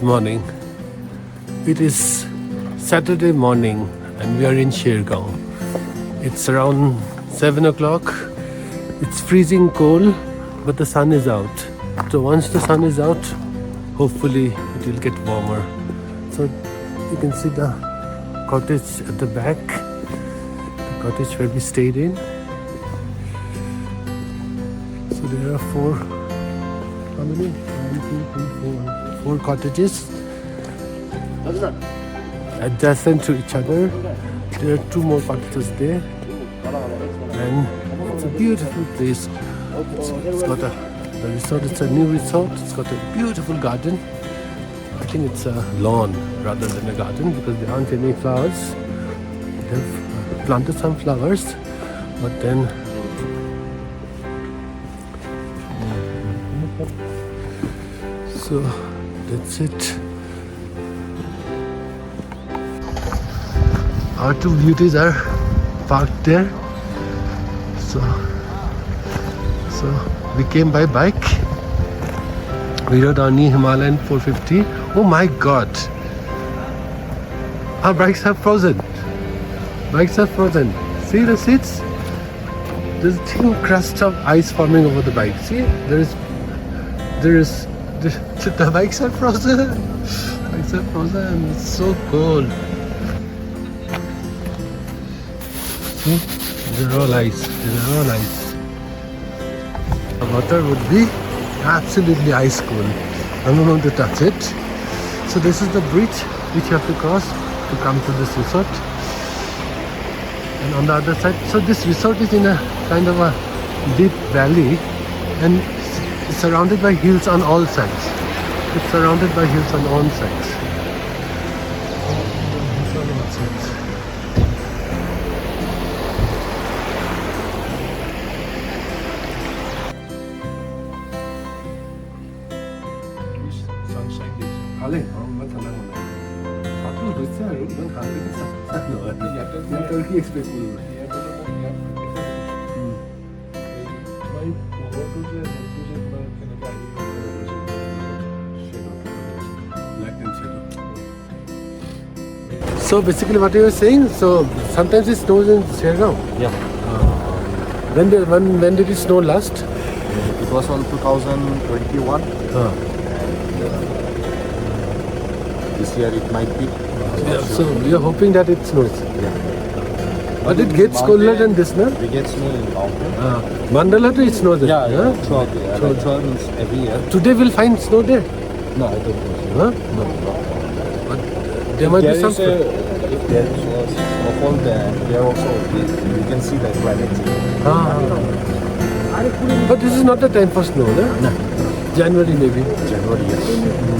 morning. It is Saturday morning and we are in Shergaon. It's around 7 o'clock. It's freezing cold, but the sun is out. So once the sun is out, hopefully it will get warmer. So you can see the cottage at the back, the cottage where we stayed in. So there are four, how many? 4 cottages adjacent to each other. There are 2 more cottages there, and it's a beautiful place. It's got the resort. It's a new resort. It's got a beautiful garden. I think it's a lawn rather than a garden because there aren't any flowers. They've planted some flowers, but then so that's it. Our 2 beauties are parked there. So we came by bike. We rode our new Himalayan 450. Oh my God! Our bikes are frozen. Bikes are frozen. See the seats? There's a thin crust of ice forming over the bike. See, there is. The bikes are frozen. Bikes are frozen. It's so cold. See? They're all ice. They're all ice. The water would be absolutely ice cold. I don't want to touch it. So this is the bridge which you have to cross to come to this resort. And on the other side, so this resort is in a kind of a deep valley, and it's surrounded by hills on all sides. It's surrounded by hills on all sides. Turkey Express. So basically what you were saying, so sometimes it snows in Shergaon? Yeah. When did it snow last? It was on 2021. This year it might be. Yeah, so we are hoping that it snows. Yeah. But it gets colder than this, no? We get snow in mountain. Mandala too, it snows there. Yeah. Throughout the year. Throughout every year. Today we'll find snow there. No, I don't think so. Huh? No. But there might be some. If there is a snowfall there also, you can see the granite. But this is not the time for snow, no? No. January maybe. January, yes. December.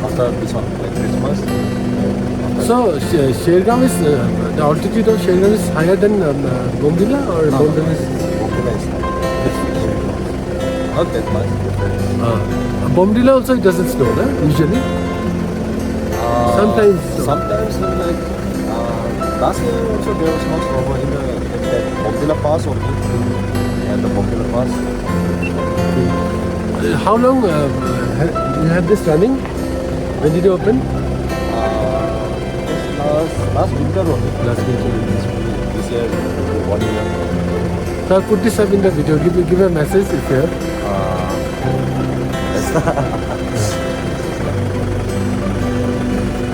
After this one, like Christmas. So Shergaon is the altitude of Shergaon is higher than Bomdila, or No, Bomdila is Bomdila is not that much difference. Bomdila also it doesn't snow, no? Usually. Sometimes like last year also there was no snow in the Bomdila Pass only. And the Bomdila Pass. How long you had this running? When did you open? Last winter only. Last winter. This year, 1 year. So I'll put this up in the video. Give a message if you have.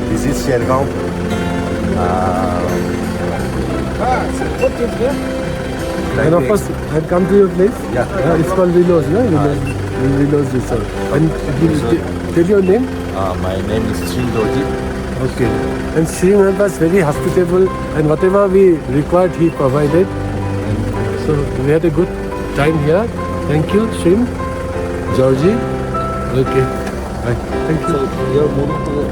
This is Shergaon. And of course, I've come to your place. Yeah. It's called Willows, no? Willows Resort. And tell your name. My name is Sri Dorji. Okay. And Sri was very hospitable, and whatever we required, he provided. So we had a good time here. Thank you, Shrim, Georgie. Okay. Bye. Thank you. So you're moving to the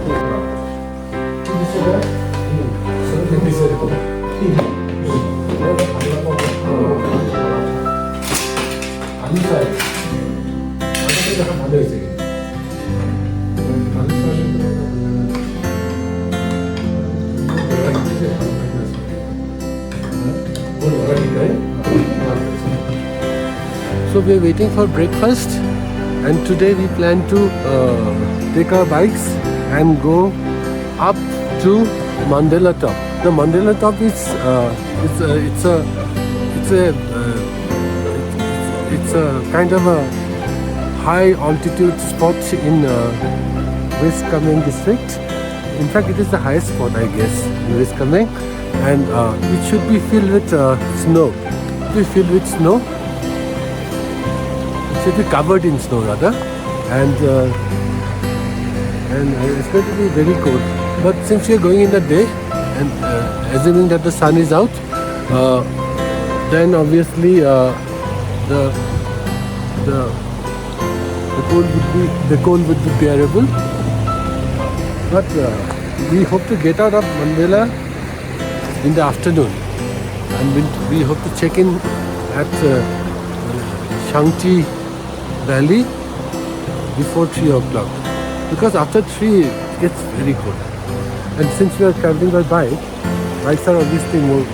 So we are waiting for breakfast. and today we plan to take our bikes and go up to Mandela Top. The Mandela Top is it's a kind of a high altitude spot in West Kameng district. In fact, it is the highest spot, I guess, in West Kameng, and it should be filled with snow. It will be filled with snow. It should be covered in snow rather, and it's going to be very cold. But since we are going in the day, and assuming that the sun is out, then obviously the cold would be bearable. But we hope to get out of Mandela in the afternoon, and we hope to check in at Shangti Valley before 3 o'clock, because after 3 it gets very cold. And since we are traveling by bikes are obviously more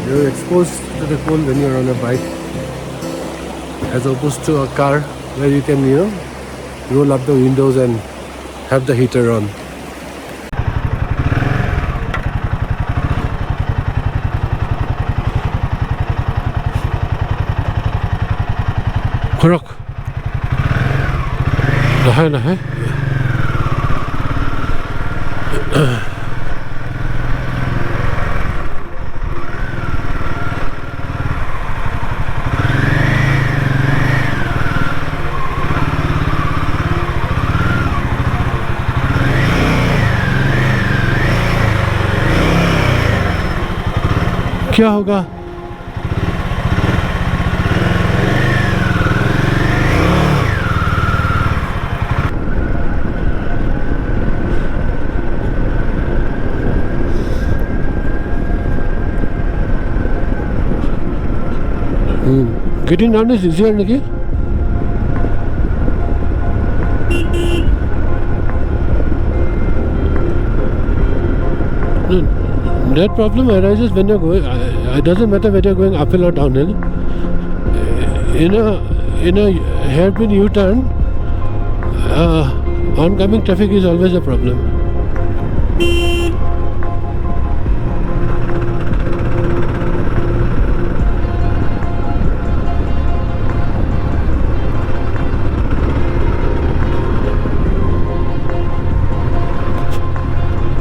you're exposed to the cold when you're on a bike, as opposed to a car where you can roll up the windows and have the heater on. Korok. Lahe. क्या होगा? Getting down is easier, Nikki. That problem arises when you're going. It doesn't matter whether you're going uphill or downhill. In a hairpin U-turn, oncoming traffic is always a problem.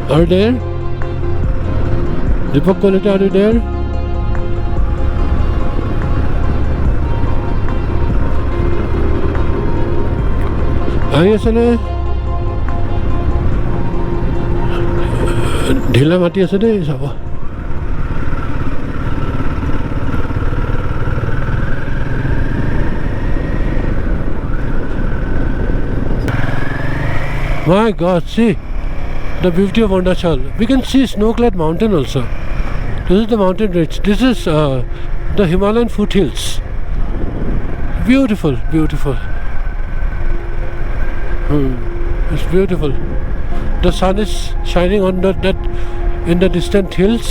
Are you there? Deepak Kolita, are you there? আহি আছেনে? ঢিলা মাতি আছে দেই চাব। My God, see the beauty of Arunachal. We can see snow-clad mountain also. This is the mountain range. This is the Himalayan foothills. Beautiful. It's beautiful. The sun is shining on that in the distant hills.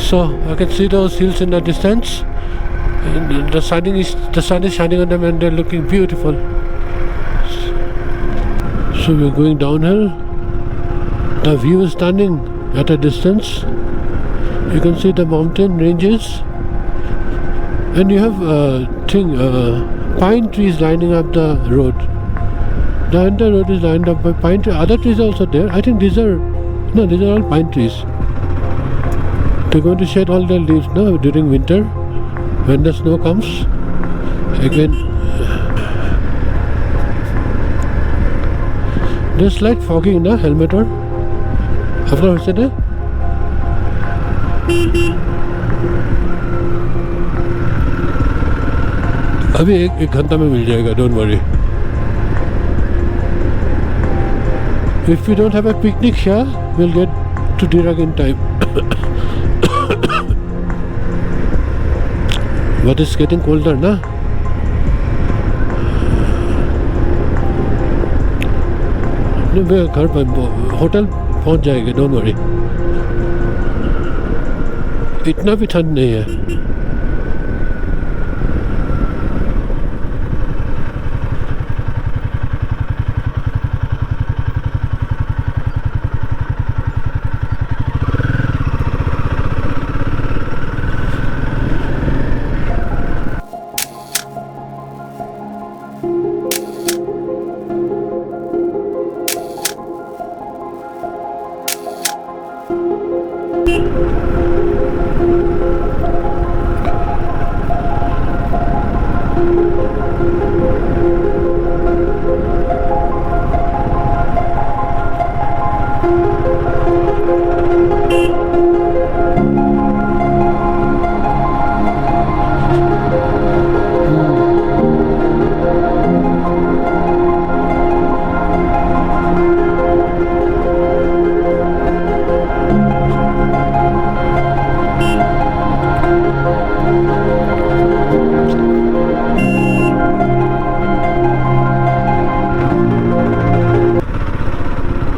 So I can see those hills in the distance. And the sun is shining on them, and they're looking beautiful. So we're going downhill. The view is stunning at a distance. You can see the mountain ranges, and you have pine trees lining up the road. The entire road is lined up by pine trees. Other trees are also there. I think these are all pine trees. They're going to shed all their leaves now during winter when the snow comes. Again, there's slight fogging na helmet or after hoise na अभी एक घंटा में मिल जाएगा, don't worry. If we don't have a picnic here, we'll get to Dirag in time. But it's getting colder, na? नहीं घर पर hotel पहुंच जाएंगे, don't worry. इतना भी ठंड नहीं है.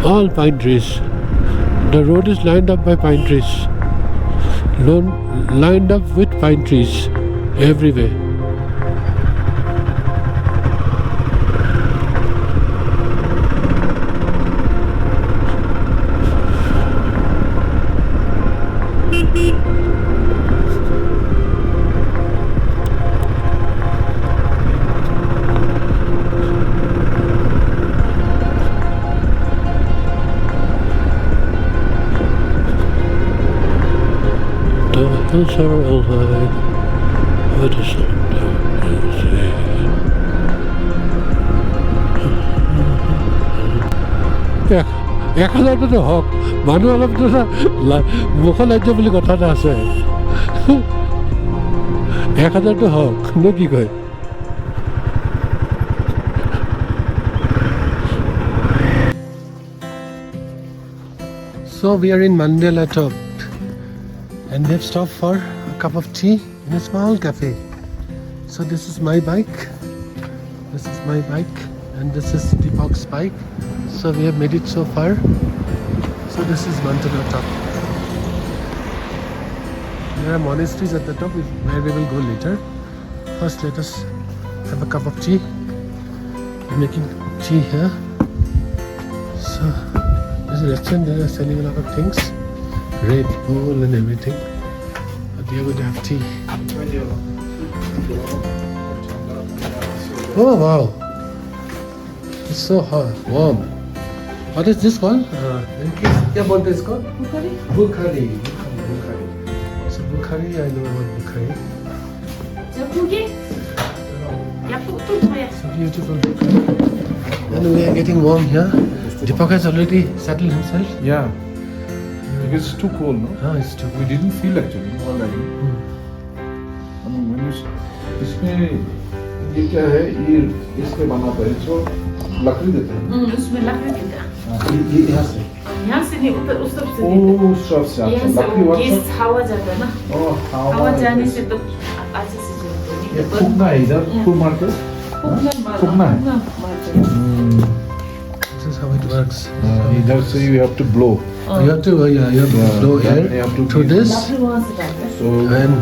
All pine trees. The road is lined up by pine trees. Lined up with pine trees everywhere. The hills are all high, but the sun is here. 1000টো হওক মানুহ অলপতো মুখ লাজ্য বুলি কথা এটা আছে 1000টো হওক নে কি কয় So we are in Mandela top and we have stopped for a cup of tea in a small cafe. So this is my bike. This is my bike and this is Deepak's bike. So we have made it so far. So this is Mandela top. There are monasteries at the top where we will go later. First let us have a cup of tea. We're making tea here. So there's a restaurant, they are selling a lot of things. Red Bull and everything. But we are going to have tea. Oh wow. It's so hot, warm. What is this called? क्या बोलते हैं इसको? Bukhari. So Bukhari, I know about Bukhari. So beautiful Bukhari. And we are getting warm here. Deepak has already settled himself. Yeah. Because it's too cold, no? Ah, it's too We didn't feel actually. All right. I mean, when you इसमें ये क्या है ये इसके बनाता है जो लकड़ी देते हैं उसमें लकड़ी देता है ये यहाँ से नहीं ऊपर उस तरफ से ओह सब से अच्छा लकड़ी ये वाला हवा जाता है ना ओह हवा जाने से तो अच्छे से जलते ये फूकना है इधर फूक मार के फूकना है This is how it works. इधर से you have to blow You have to, you have to blow you air have to through this. लकड़ी वहाँ से डालते हैं so And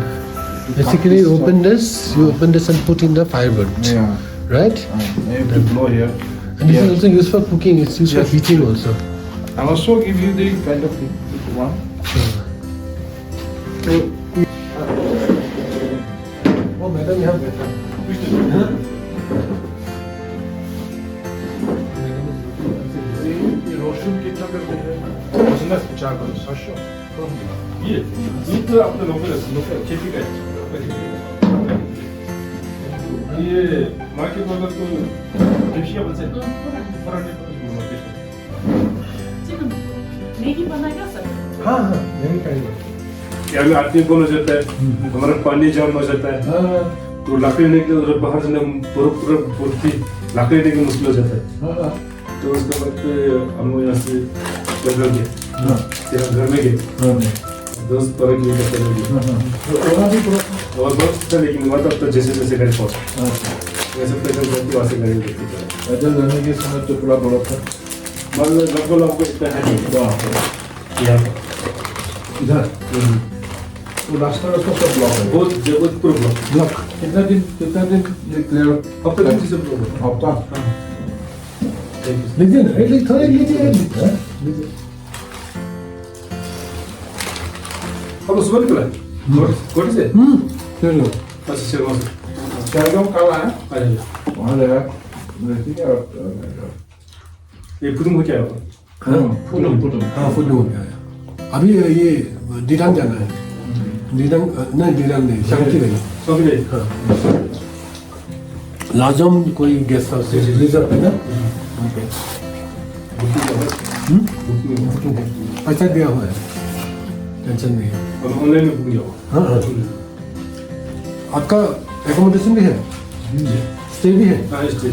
basically open this, you open this and put in the firewood, yeah right? you have to blow here And this is also used for cooking, it's used for Yes. heating also. I'll also give you the kind of thing if you want so Oh, madam, you have better. ये रोशन कितना करते हैं business 700 ये तो आपने local खेती का है ये मार्केट वाला तो कृषि बचे फराने मार्केट 지금 मैगी बनाएगा सर हाँ हाँ यही करेंगे यहाँ में आदमी कौन हो जाता है हमारा पानी जाम हो जाता है तो लकड़ी लेने के लिए बाहर जाने पूरा पूर्ति लकड़ी लेने के मुश्किल हो जाता है तो उसके बाद हम लोग यहाँ से जंगल गए फिर हम घर में गए 10 12 किलोमीटर चले गए और बहुत था लेकिन वहाँ तक तो जैसे जैसे घर पहुँचा वैसे पैदल जाती वहाँ से गाड़ी देखती चला पैदल जाने के समय तो पूरा बड़ा था मतलब लगभग इतना है नहीं यहाँ पर इधर तो रास्ता सब ब्लॉक है बहुत पूरा ब्लॉक कितना दिन ये क्लियर अब तक किसी से ब्लॉक हफ्ता लीजिए ना लीजिए थोड़े लीजिए अब सुबह निकला कोटी से चलो अच्छा चलो चारगांव काला है आ जाइए वहाँ जाएगा ठीक है ये पुदुम को क्या होगा पुटम हाँ फुल हो गया है अभी ये दीदांग जाना है दीदांग नहीं दीदांग नहीं शांति नहीं सब ले हाँ लाजम कोई गेस्ट हाउस रिजर्व है ना? पैसा दिया हुआ है, टेंशन नहीं है। ऑनलाइन में बुक जाओ। हाँ हाँ, आपका एकोमोडेशन भी है, स्टे भी है? हाँ, stay.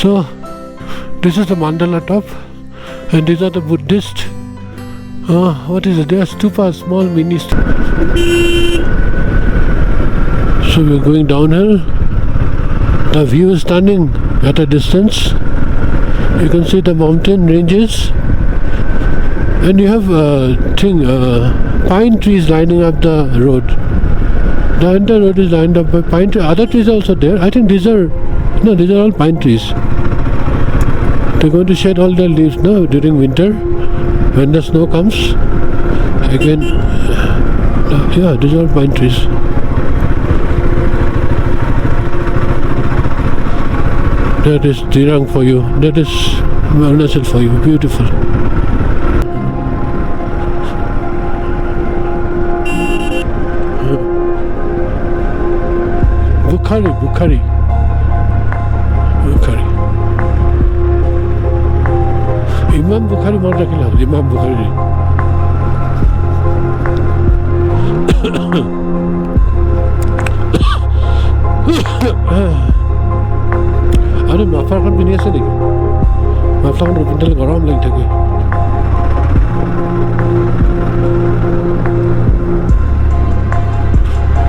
So, this is the mandala top, and these are the Buddhist. What is it? They are stupas, small mini stupas. So we are going downhill. The view is stunning at a distance. You can see the mountain ranges, and you have pine trees lining up the road. The entire road is lined up by pine trees. Other trees are also there. I think these are all pine trees. They're going to shed all their leaves now during winter when the snow comes. Again, yeah, these are all pine trees. That is Dirang for you. That is Arunachal for you. Beautiful. Bukhari. Imam Bukhari mara kila, Imam Bukhari. अरे माफलाखन पिन्हि আছে নেকি? माफलाखन পিন্ধিলে গৰম লাগি থাকে।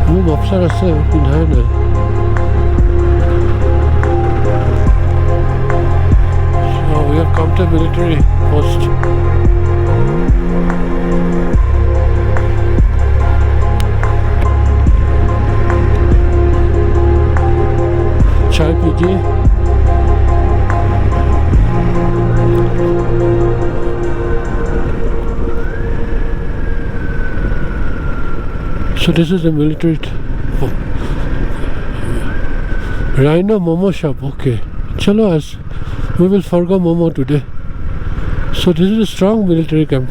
মোৰ muffler আছে, পিন্ধাই নাই। So we have come to a military post. Chai piji. So this is the military Rhino Momo shop. Okay, chalo as we will forgo Momo today. So this is a strong military camp.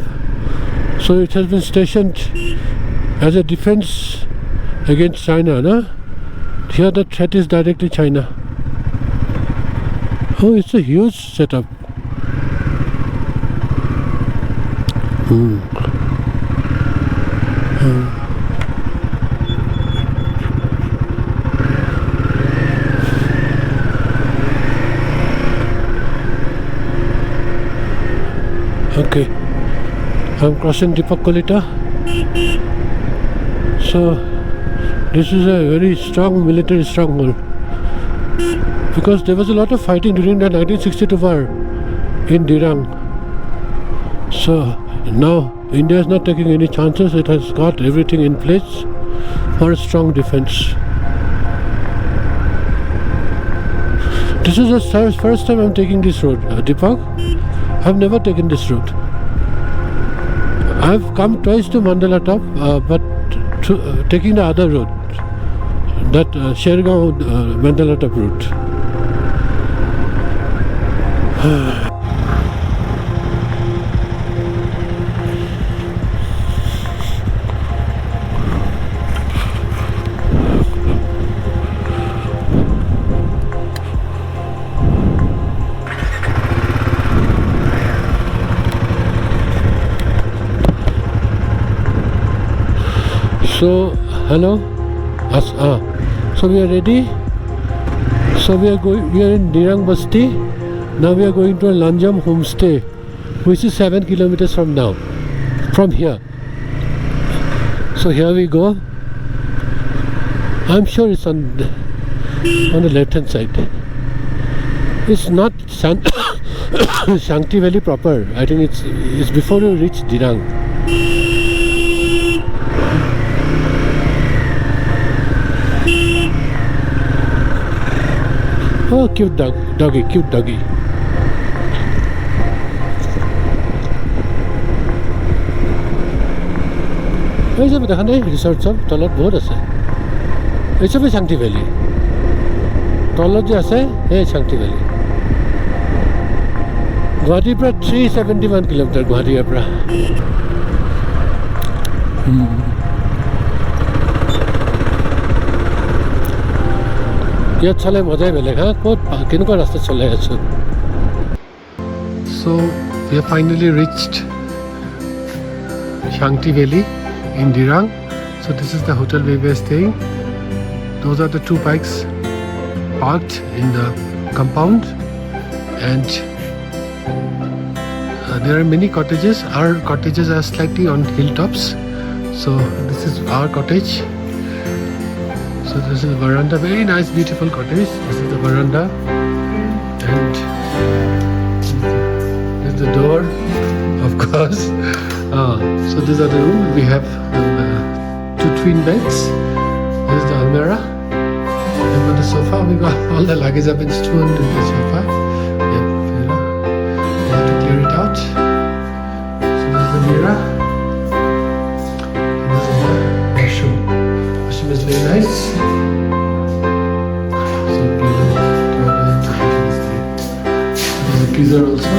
So it has been stationed as a defense against China, na? Here the threat is directly China. Oh, it's a huge setup. Okay, I'm crossing Deepak Kolita. So this is a very strong military stronghold because there was a lot of fighting during the 1962 war in Dirang. So now India is not taking any chances. It has got everything in place for a strong defense. This is the first time I'm taking this road, Deepak. I've never taken this route. I've come twice to Mandala Top, but taking the other route, that Shergaon Mandala Top route. So, hello. So we are ready. So we are in Dirang Basti. Now we are going to a Lanjam homestay, which is 7 kilometers from here. So here we go. I'm sure it's on the left hand side. It's not Shangti Valley proper. I think it's before you reach Dirang. Oh, cute doggy, cute doggy. এই সব দেখা নাই resort চব তলত বহুত আছে এই চবেই শান্তি ভেলী তলত যে আছে এই শান্তি ভেলী গুৱাহাটীৰ পৰা 371 কিলোমিটাৰ গুৱাহাটীৰ পৰা ইয়াত চালে মজাই বেলেগ হা ক'ত কেনেকুৱা ৰাস্তাত চলাই আছোঁ So we have finally reached Shangti Valley in Dirang. So this is the hotel where we are staying. Those are the two bikes parked in the compound, and there are many cottages. Our cottages are slightly on hilltops. So this is our cottage. So this is veranda, very nice, beautiful cottage. This is the veranda, and this is the door, of course. So these are the room. We have two twin beds. This is the almirah. And on the sofa, we got all the luggage have been stored in the sofa. Yep, we have to clear it out. So this is the mirror. And this is the washroom. Washroom is very nice. So clean toilet. There's a freezer also.